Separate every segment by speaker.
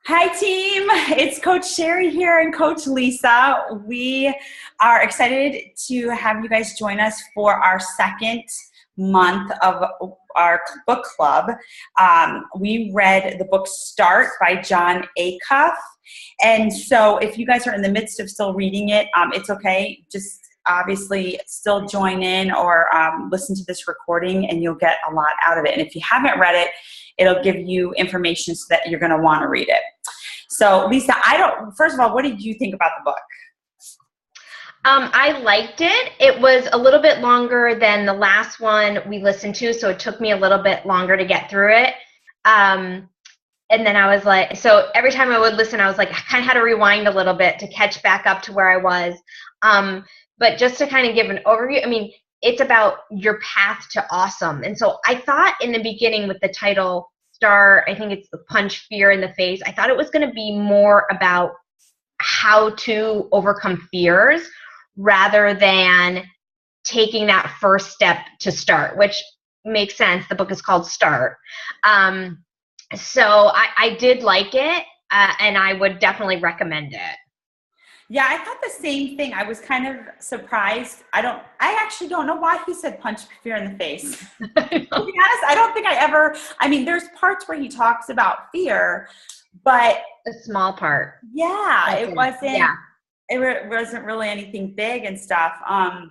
Speaker 1: Hi team, it's Coach Sherry here and Coach Lisa. We are excited to have you guys join us for our second month of our book club. We read the book Start by Jon Acuff. And so if you guys are in the midst of still reading it, it's okay. Just obviously still join in or listen to this recording and you'll get a lot out of it. And if you haven't read it, it'll give you information so that you're going to want to read it. So Lisa, first of all, what did you think about the book?
Speaker 2: I liked it. It was a little bit longer than the last one we listened to, so it took me a little bit longer to get through it. And then I was like, so every time I would listen, I was like, I kind of had to rewind a little bit to catch back up to where I was. But just to kind of give an overview, I mean, it's about your path to awesome. And so I thought in the beginning with the title Start, I think it's the punch fear in the face. I thought it was going to be more about how to overcome fears rather than taking that first step to start, which makes sense. The book is called Start. So I did like it, and I would definitely recommend it.
Speaker 1: Yeah, I thought the same thing. I was kind of surprised. I actually don't know why he said punch fear in the face. To be honest, I don't think there's parts where he talks about fear, but
Speaker 2: a small part.
Speaker 1: Yeah, it wasn't really anything big and stuff. I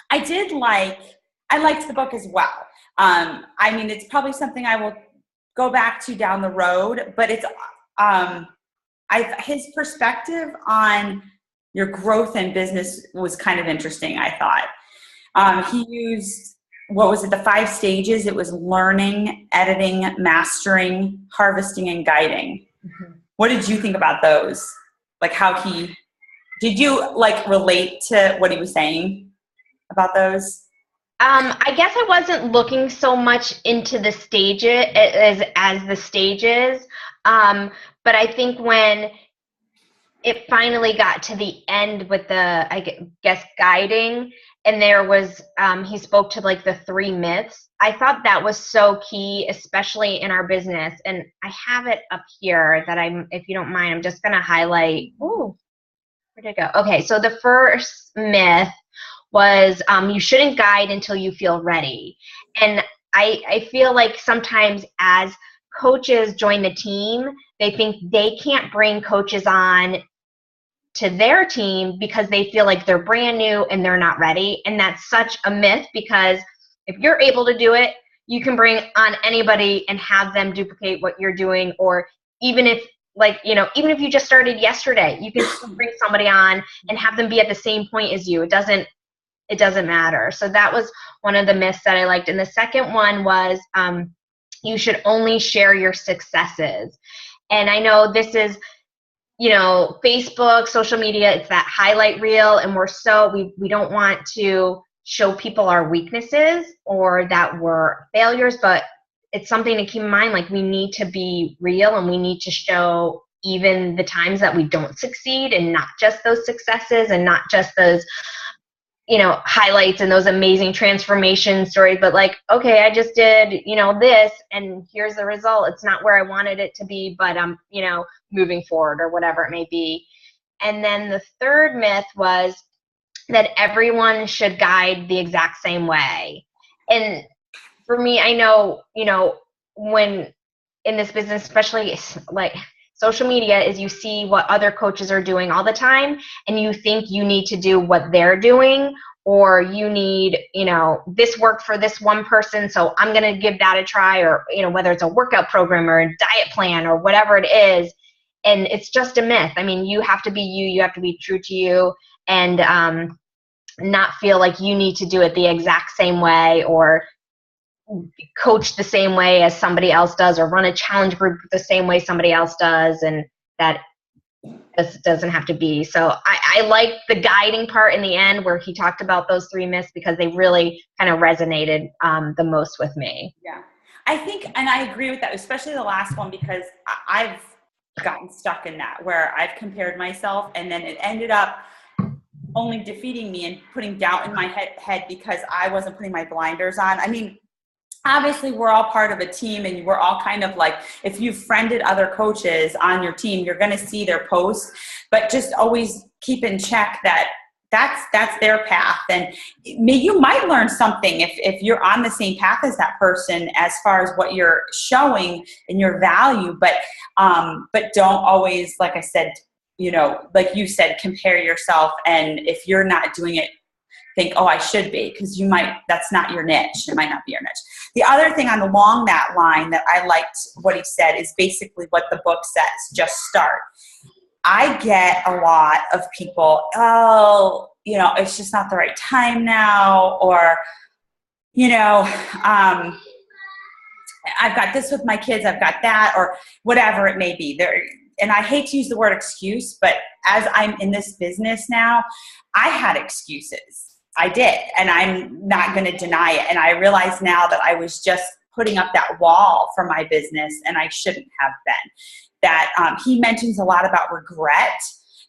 Speaker 1: liked the book as well. It's probably something I will go back to down the road, but it's, his perspective on your growth in business was kind of interesting, I thought. He used, the 5 stages? It was learning, editing, mastering, harvesting, and guiding. Mm-hmm. What did you think about those? Did you relate to what he was saying about those?
Speaker 2: I guess I wasn't looking so much into the stages as the stages. But I think when it finally got to the end with the, I guess, guiding, and there was, he spoke to the 3 myths. I thought that was so key, especially in our business. And I have it up here that if you don't mind, I'm just going to highlight. Ooh, where'd it go? Okay, so the first myth was you shouldn't guide until you feel ready. And I feel like sometimes as coaches join the team, they think they can't bring coaches on to their team because they feel like they're brand new and they're not ready. And that's such a myth, because if you're able to do it, you can bring on anybody and have them duplicate what you're doing. Or even if even if you just started yesterday, you can still bring somebody on and have them be at the same point as you. It doesn't matter. So that was one of the myths that I liked. And the second one was you should only share your successes. And I know this is, Facebook, social media, it's that highlight reel, and we don't want to show people our weaknesses or that we're failures, but it's something to keep in mind. We need to be real, and we need to show even the times that we don't succeed, and not just those successes, and not just those highlights and those amazing transformation stories, but okay, I just did, this, and here's the result. It's not where I wanted it to be, but I'm, moving forward, or whatever it may be. And then the third myth was that everyone should guide the exact same way. And for me, I know, when in this business, especially social media, is you see what other coaches are doing all the time, and you think you need to do what they're doing, or you need, this worked for this one person, so I'm going to give that a try, or, whether it's a workout program or a diet plan or whatever it is. And it's just a myth. You have to be you have to be true to you, and not feel like you need to do it the exact same way, or coach the same way as somebody else does, or run a challenge group the same way somebody else does, and that doesn't have to be. So I like the guiding part in the end where he talked about those 3 myths, because they really kind of resonated the most with me.
Speaker 1: Yeah, I think, and I agree with that, especially the last one, because I've gotten stuck in that, where I've compared myself, and then it ended up only defeating me and putting doubt in my head because I wasn't putting my blinders on. obviously we're all part of a team, and we're all kind of like, if you've friended other coaches on your team, you're going to see their posts, but just always keep in check that that's their path. And you might learn something if you're on the same path as that person, as far as what you're showing and your value, but don't always, like I said, like you said, compare yourself. And if you're not doing it, think, oh, I should be, because that's not your niche. It might not be your niche. The other thing along that line that I liked what he said is basically what the book says: just start. I get a lot of people, oh, it's just not the right time now, or, I've got this with my kids, I've got that, or whatever it may be. And I hate to use the word excuse, but as I'm in this business now, I had excuses. I did, and I'm not going to deny it. And I realize now that I was just putting up that wall for my business, and I shouldn't have been. That he mentions a lot about regret,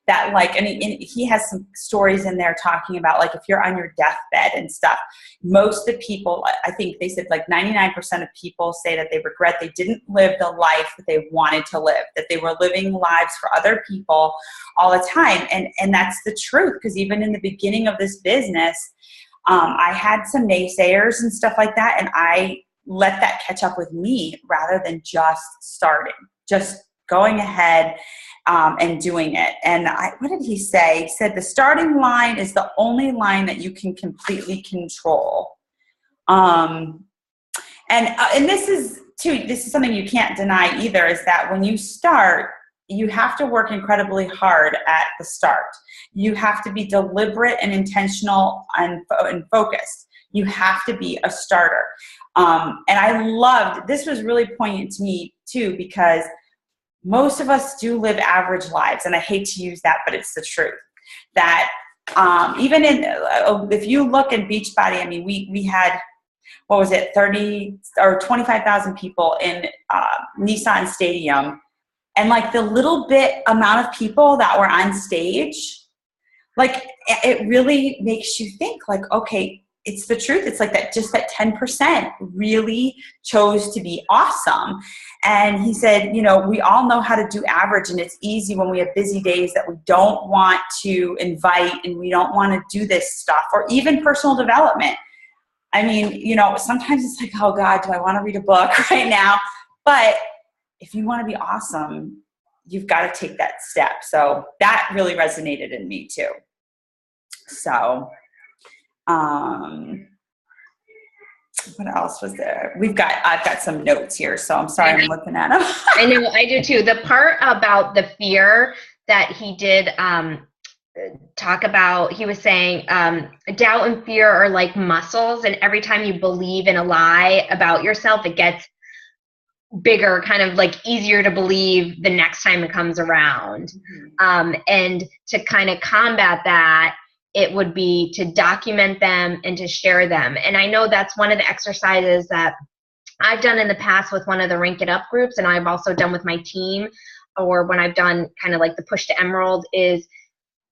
Speaker 1: that and he has some stories in there talking about, like, if you're on your deathbed and stuff, most of the people, I think they said 99% of people say that they regret they didn't live the life that they wanted to live, that they were living lives for other people all the time. And that's the truth, because even in the beginning of this business, I had some naysayers and stuff like that, and I let that catch up with me rather than just starting, just going ahead and doing it. And what did he say? He said the starting line is the only line that you can completely control. And this is something you can't deny either, is that when you start, you have to work incredibly hard at the start. You have to be deliberate and intentional and focused. You have to be a starter. And I loved, this was really poignant to me too, because most of us do live average lives, and I hate to use that, but it's the truth. That even if you look at Beachbody, I mean, we had, 30 or 25,000 people in Nissan Stadium, and the little bit amount of people that were on stage, it really makes you think, okay, it's the truth. It's that just that 10% really chose to be awesome. And he said, we all know how to do average, and it's easy when we have busy days that we don't want to invite, and we don't want to do this stuff, or even personal development. I mean, sometimes it's oh God, do I want to read a book right now? But if you want to be awesome, you've got to take that step. So that really resonated in me too. So, what else was there? I've got some notes here, so I'm sorry I'm looking at them.
Speaker 2: I know, I do too. The part about the fear that he did talk about, he was saying doubt and fear are like muscles, and every time you believe in a lie about yourself, it gets bigger, kind of easier to believe the next time it comes around. And to kind of combat that, it would be to document them and to share them. And I know that's one of the exercises that I've done in the past with one of the Rank It Up groups, and I've also done with my team, or when I've done kind of the Push to Emerald, is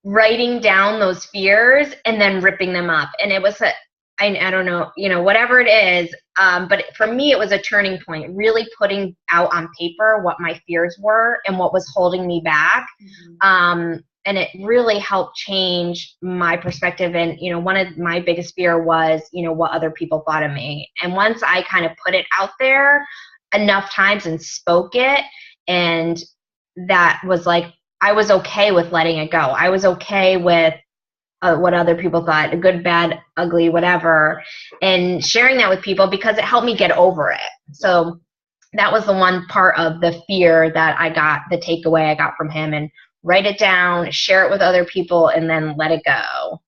Speaker 2: writing down those fears and then ripping them up. And it was I don't know, whatever it is, but for me, it was a turning point, really putting out on paper what my fears were and what was holding me back. And it really helped change my perspective. And, one of my biggest fear was, what other people thought of me. And once I kind of put it out there enough times and spoke it, and that was I was okay with letting it go. I was okay with what other people thought, good, bad, ugly, whatever, and sharing that with people, because it helped me get over it. So that was the one part of the fear that I got, the takeaway I got from him. And write it down, share it with other people, and then let it go.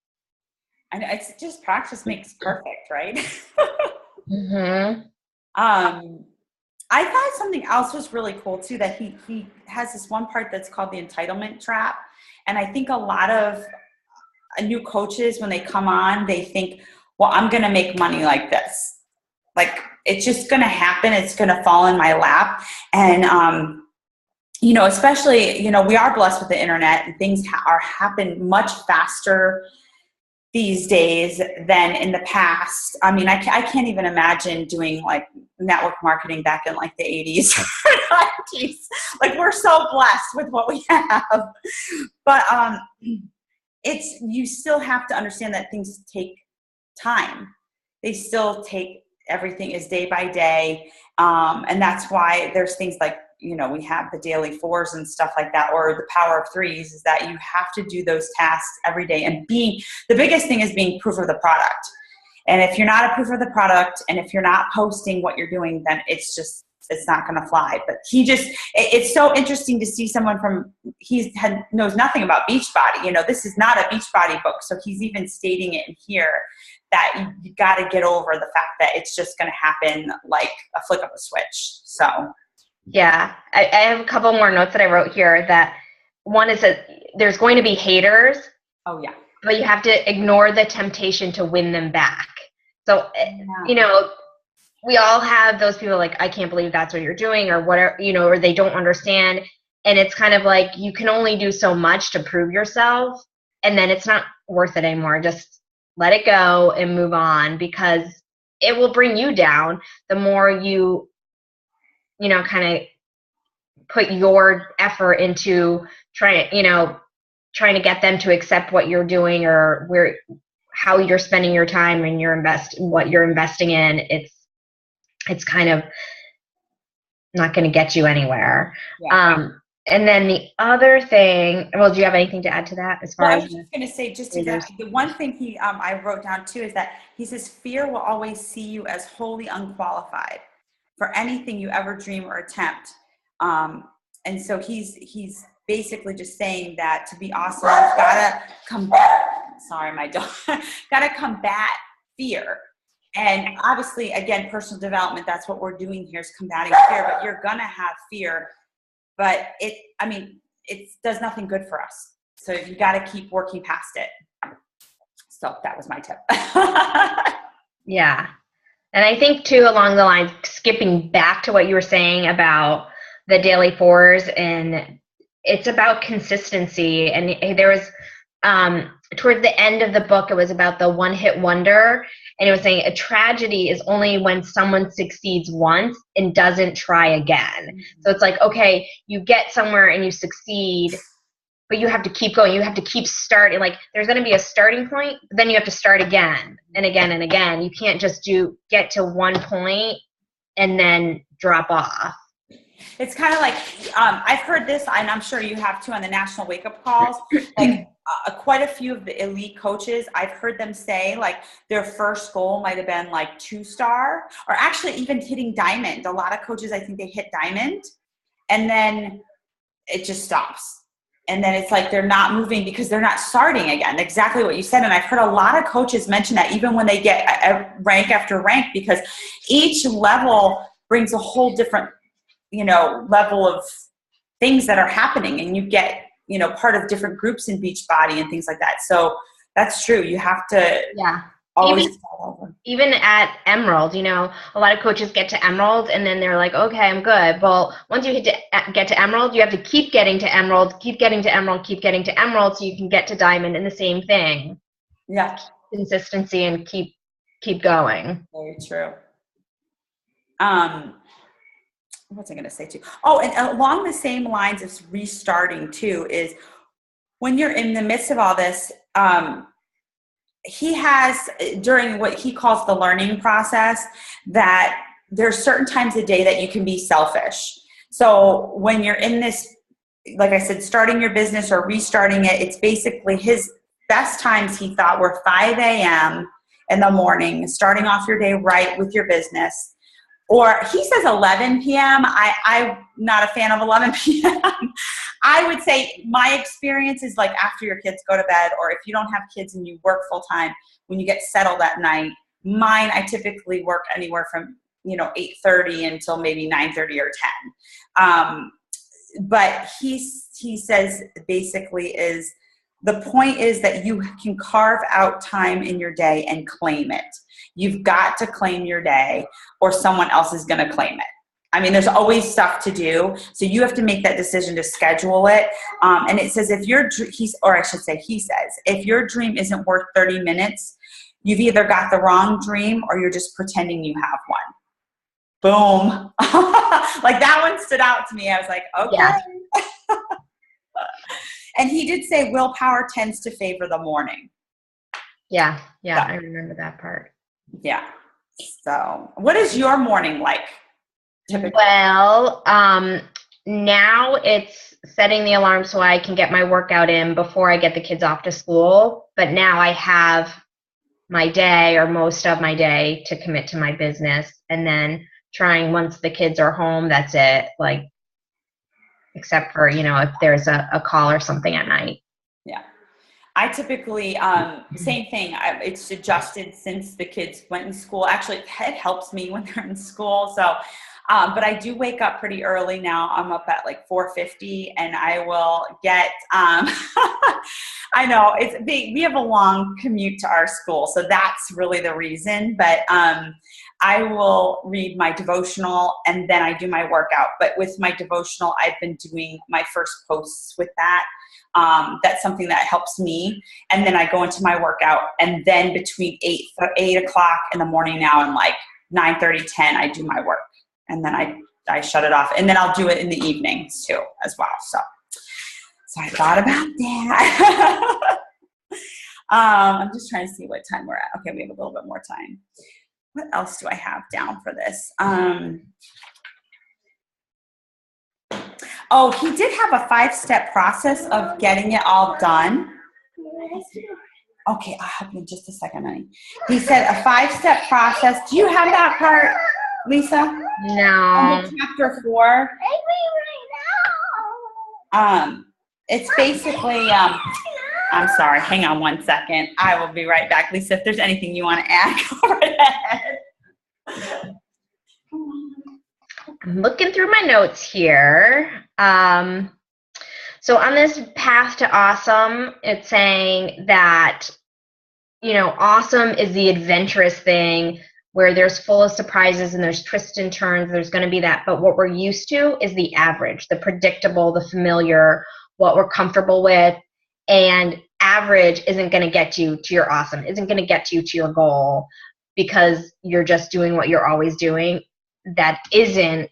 Speaker 1: And it's just practice makes perfect, right? I thought something else was really cool too, that he has this one part that's called the entitlement trap. And I think a lot of new coaches, when they come on, they think, well, I'm going to make money like this. It's just going to happen. It's going to fall in my lap. And, especially, we are blessed with the internet, and things happen much faster these days than in the past. I mean, I can't even imagine doing like network marketing back in like the 80s or 90s. Like, we're so blessed with what we have. But you still have to understand that things take time. They still take, everything is day by day. And that's why there's things like, we have the daily 4s and stuff like that, or the power of 3s, is that you have to do those tasks every day. And the biggest thing is being proof of the product. And if you're not a proof of the product, and if you're not posting what you're doing, then it's not going to fly. But it's so interesting to see someone knows nothing about Beachbody. This is not a Beachbody book. So he's even stating it in here that you got to get over the fact that it's just going to happen like a flick of a switch. So.
Speaker 2: Yeah, I have a couple more notes that I wrote here. That one is that there's going to be haters.
Speaker 1: Oh, yeah.
Speaker 2: But you have to ignore the temptation to win them back. So, we all have those people like, I can't believe that's what you're doing, or whatever, or they don't understand. And it's kind of like, you can only do so much to prove yourself, and then it's not worth it anymore. Just let it go and move on, because it will bring you down the more you kind of put your effort into trying to get them to accept what you're doing, or how you're spending your time and what you're investing in. It's kind of not going to get you anywhere. Yeah. And then the other thing, well, do you have anything to add to that as far as?
Speaker 1: I was just going to say, the one thing I wrote down too is that he says, fear will always see you as wholly unqualified for anything you ever dream or attempt. And so he's basically just saying that to be awesome, you've got to combat, got to combat fear. And obviously, again, personal development, that's what we're doing here, is combating fear, but you're going to have fear, but it does nothing good for us. So you got to keep working past it. So that was my tip.
Speaker 2: Yeah. And I think too, along the lines, skipping back to what you were saying about the daily 4s, and it's about consistency. And there was, toward the end of the book, it was about the one-hit wonder. And it was saying a tragedy is only when someone succeeds once and doesn't try again. Mm-hmm. So it's like, okay, you get somewhere and you succeed, but you have to keep going. You have to keep starting. Like, there's going to be a starting point, but then you have to start again and again and again. You can't just get to one point and then drop off.
Speaker 1: It's kind of like, I've heard this, and I'm sure you have too, on the national wake-up calls. Like, quite a few of the elite coaches, I've heard them say, like, their first goal might have been like 2-star, or actually even hitting diamond. A lot of coaches, I think they hit diamond, and then it just stops. And then it's like they're not moving because they're not starting again. Exactly what you said. And I've heard a lot of coaches mention that even when they get rank after rank, because each level brings a whole different, level of things that are happening, and you get, part of different groups in Beachbody and things like that. So that's true. You have to always start over.
Speaker 2: Even at Emerald, a lot of coaches get to Emerald and then they're like, okay, I'm good. Well, once you get to Emerald, you have to keep getting to Emerald, keep getting to Emerald, keep getting to Emerald, so you can get to Diamond, and the same thing.
Speaker 1: Yeah.
Speaker 2: Consistency and keep going.
Speaker 1: Very true. What's I going to say too? Oh, and along the same lines of restarting too, is when you're in the midst of all this, he has, during what he calls the learning process, that there's certain times a day that you can be selfish. So when you're in this, like I said, starting your business or restarting it, it's basically his best times, he thought, were 5 a.m. in the morning, starting off your day right with your business. Or he says 11 p.m. I'm not a fan of 11 p.m. I would say my experience is like after your kids go to bed, or if you don't have kids and you work full time, when you get settled at night. Mine, I typically work anywhere from 8:30 until maybe 9:30 or 10. But he says basically is the point is that you can carve out time in your day and claim it. You've got to claim your day, or someone else is going to claim it. I mean, there's always stuff to do. So you have to make that decision to schedule it. And it says if he says, if your dream isn't worth 30 minutes, you've either got the wrong dream or you're just pretending you have one. Boom. Like that one stood out to me. I was like, okay.
Speaker 2: Yeah.
Speaker 1: And he did say willpower tends to favor the morning.
Speaker 2: Yeah. I remember that part.
Speaker 1: Yeah. So what is your morning like typically?
Speaker 2: Well, now it's setting the alarm so I can get my workout in before I get the kids off to school. But now I have my day or most of my day to commit to my business, and then trying once the kids are home, that's it. Like, except for, if there's a call or something at night.
Speaker 1: Yeah. I typically, same thing. It's adjusted since the kids went in school. Actually, it helps me when they're in school. So, but I do wake up pretty early now. I'm up at like 4:50, and I will get, I know it's big. We have a long commute to our school, so that's really the reason. But I will read my devotional and then I do my workout. But with my devotional, I've been doing my first posts with that. That's something that helps me. And then I go into my workout, and then between 8 o'clock in the morning now and like 9:30, 10, I do my work. And then I shut it off. And then I'll do it in the evenings too as well. So I thought about that. I'm just trying to see what time we're at. Okay, we have a little bit more time. What else do I have down for this? Oh, he did have a 5-step process of getting it all done. Okay, I'll help you in just a second, honey. He said a 5-step process. Do you have that part, Lisa?
Speaker 2: No.
Speaker 1: Chapter 4. It's basically, I'm sorry, hang on one second. I will be right back. Lisa, if there's anything you want to add, go right ahead.
Speaker 2: I'm looking through my notes here. So on this path to awesome, it's saying that, awesome is the adventurous thing where there's full of surprises and there's twists and turns. There's going to be that. But what we're used to is the average, the predictable, the familiar, what we're comfortable with. And average isn't going to get you to your awesome, isn't going to get you to your goal because you're just doing what you're always doing. That isn't,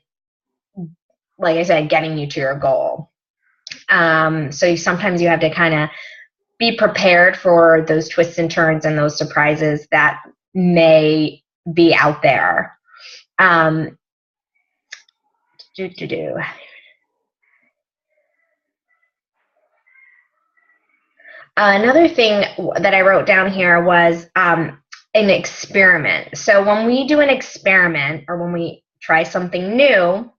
Speaker 2: like I said, getting you to your goal. So sometimes you have to kind of be prepared for those twists and turns and those surprises that may be out there. Another thing that I wrote down here was an experiment. So when we do an experiment or when we try something new,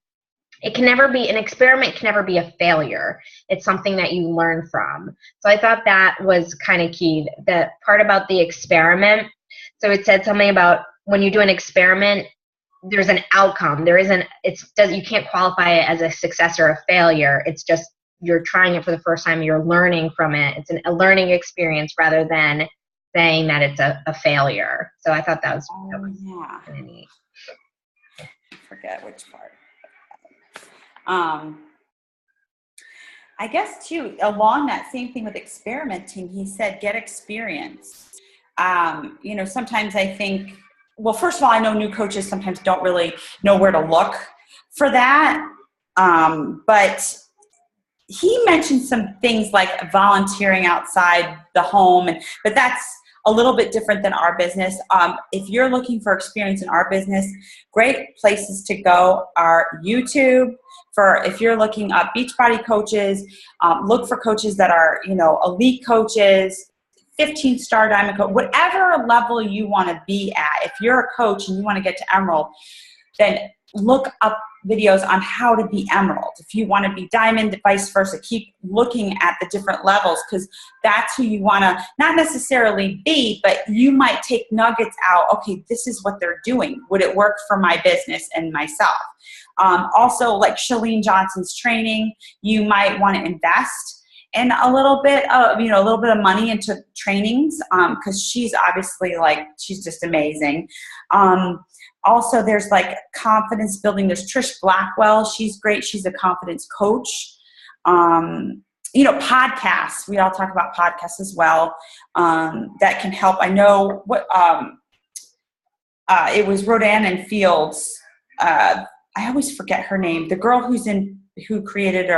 Speaker 2: an experiment can never be a failure. It's something that you learn from. So I thought that was kind of key. The part about the experiment, so it said something about when you do an experiment, there's an outcome. You can't qualify it as a success or a failure. It's just you're trying it for the first time. You're learning from it. It's a learning experience rather than saying that it's a failure. So I thought that was kind of neat.
Speaker 1: I forget which part. I guess too, along that same thing with experimenting, he said, get experience. Sometimes I think, well, first of all, I know new coaches sometimes don't really know where to look for that. But he mentioned some things like volunteering outside the home, but that's a little bit different than our business. If you're looking for experience in our business, great places to go are YouTube. If you're looking up Beachbody coaches, look for coaches that are, elite coaches, 15-star diamond coach, whatever level you want to be at. If you're a coach and you want to get to Emerald, then look up videos on how to be Emerald. If you want to be diamond, vice versa, keep looking at the different levels because that's who you want to not necessarily be, but you might take nuggets out. Okay, this is what they're doing. Would it work for my business and myself? Also, like Chalene Johnson's training, you might want to invest in a little bit of money into trainings because she's obviously she's just amazing. Also, there's like confidence building. There's Trish Blackwell. She's great. She's a confidence coach. Podcasts. We all talk about podcasts as well. That can help. I know what it was Rodan and Fields. I always forget her name. The girl who created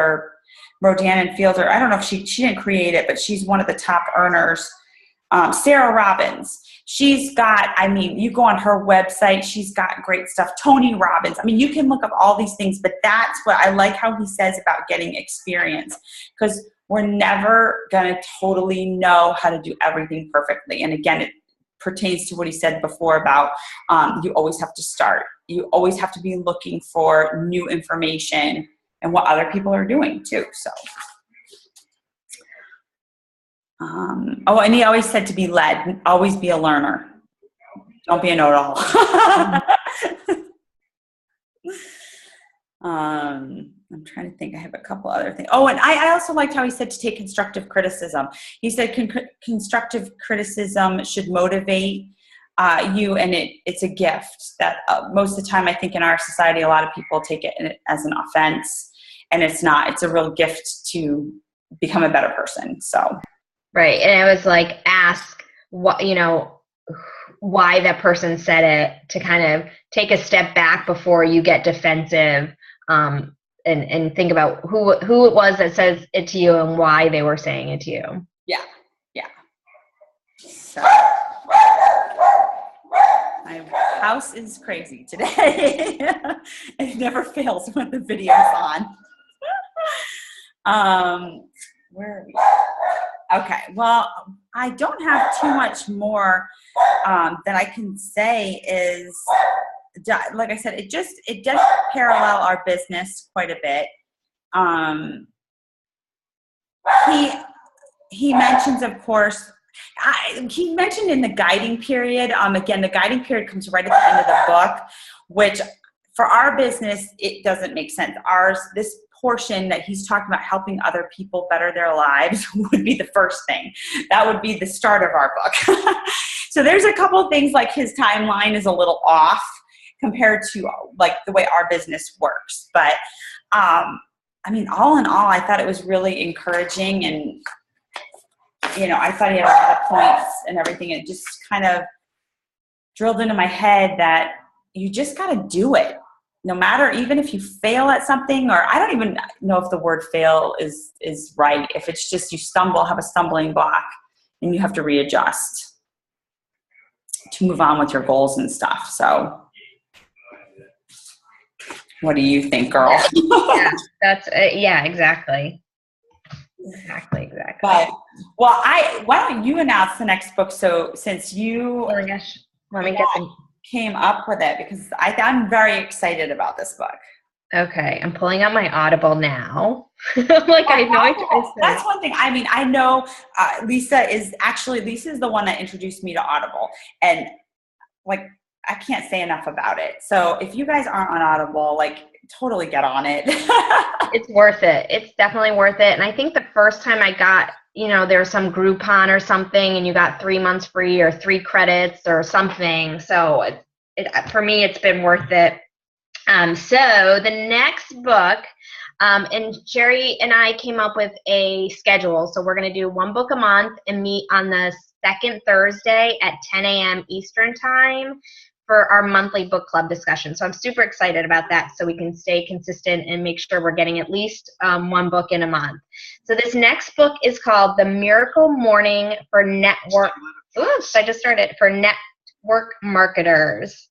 Speaker 1: Rodan and Fields, or I don't know if she didn't create it, but she's one of the top earners. Sarah Robbins. She's got, you go on her website, she's got great stuff. Tony Robbins. You can look up all these things, but that's what I like how he says about getting experience, because we're never going to totally know how to do everything perfectly. And again, it pertains to what he said before about you always have to start. You always have to be looking for new information and what other people are doing too. So. And he always said to be led, always be a learner. Don't be a know-it-all. I'm trying to think. I have a couple other things. Oh, and I also liked how he said to take constructive criticism. He said constructive criticism should motivate you, and it's a gift that most of the time I think in our society a lot of people take it as an offense, and it's not. It's a real gift to become a better person. So.
Speaker 2: Right. And I was like, ask what, why that person said it, to kind of take a step back before you get defensive, and think about who it was that says it to you and why they were saying it to you.
Speaker 1: Yeah. Yeah. So my house is crazy today. It never fails when the video's on. Where are we? Okay, well, I don't have too much more that I can say is, like I said, it does parallel our business quite a bit. He mentions, of course, he mentioned in the guiding period, again, the guiding period comes right at the end of the book, which for our business, it doesn't make sense. This portion that he's talking about helping other people better their lives would be the first thing. That would be the start of our book. So there's a couple of things, like his timeline is a little off compared to like the way our business works. But all in all, I thought it was really encouraging, and I thought he had a lot of points and everything. It just kind of drilled into my head that you just got to do it. No matter, even if you fail at something, or I don't even know if the word fail is right. If it's just you have a stumbling block, and you have to readjust to move on with your goals and stuff. So what do you think, girl?
Speaker 2: Yeah, that's yeah, exactly. Exactly.
Speaker 1: But, well, why don't you announce the next book? So since you came up with it, because I'm very excited about this book.
Speaker 2: Okay, I'm pulling out my Audible now. That's
Speaker 1: one thing. I know Lisa is the one that introduced me to Audible, and like I can't say enough about it. So if you guys aren't on Audible, like totally get on it.
Speaker 2: It's worth it. It's definitely worth it. And I think the first time I got, there was some Groupon or something, and you got 3 months free or 3 credits or something. So for me, it's been worth it. So the next book, and Sherry and I came up with a schedule. So we're going to do 1 book a month and meet on the second Thursday at 10 a.m. Eastern time for our monthly book club discussion. So I'm super excited about that, so we can stay consistent and make sure we're getting at least 1 book in a month. So this next book is called The Miracle Morning for Network. Oops, I just started for network marketers.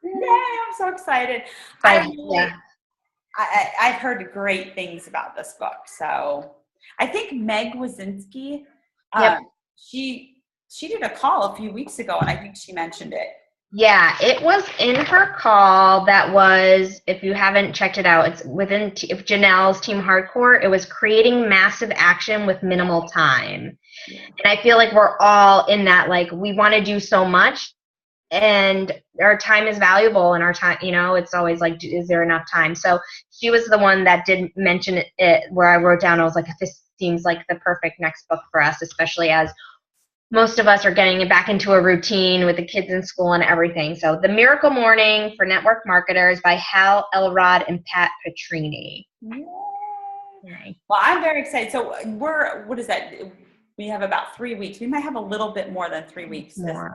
Speaker 1: Yay, I'm so excited. I've heard great things about this book. So I think Meg Wazinski, she did a call a few weeks ago, and I think she mentioned it.
Speaker 2: Yeah, it was in her call. That was, if you haven't checked it out, it's within Janelle's Team Hardcore. It was creating massive action with minimal time. And I feel like we're all in that, like, we want to do so much, and our time is valuable, and our time, it's always like, is there enough time? So she was the one that did mention it, where I wrote down, I was like, this seems like the perfect next book for us, especially as most of us are getting back into a routine with the kids in school and everything. So The Miracle Morning for Network Marketers by Hal Elrod and Pat Petrini.
Speaker 1: Yay. Well, I'm very excited. So what is that? We have about 3 weeks. We might have a little bit more than 3 weeks this month,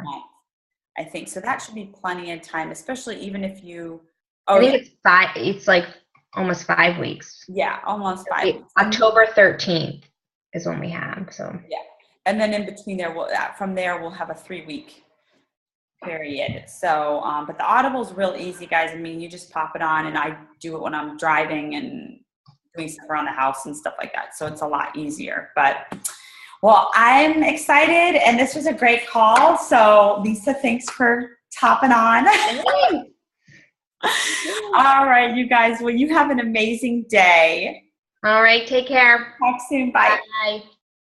Speaker 1: I think. So that should be plenty of time, especially even if you.
Speaker 2: I think it's 5. It's like almost 5 weeks.
Speaker 1: Yeah, almost 5 weeks.
Speaker 2: October 13th is when we have. So
Speaker 1: yeah, and then in between there, from there we'll have a 3-week period. So, but the Audible's real easy, guys. I mean, you just pop it on, and I do it when I'm driving and doing stuff around the house and stuff like that. So it's a lot easier. But well, I'm excited, and this was a great call. So Lisa, thanks for topping on. All right, you guys. Well, you have an amazing day.
Speaker 2: All right, take care.
Speaker 1: Talk soon. Bye.
Speaker 2: Bye.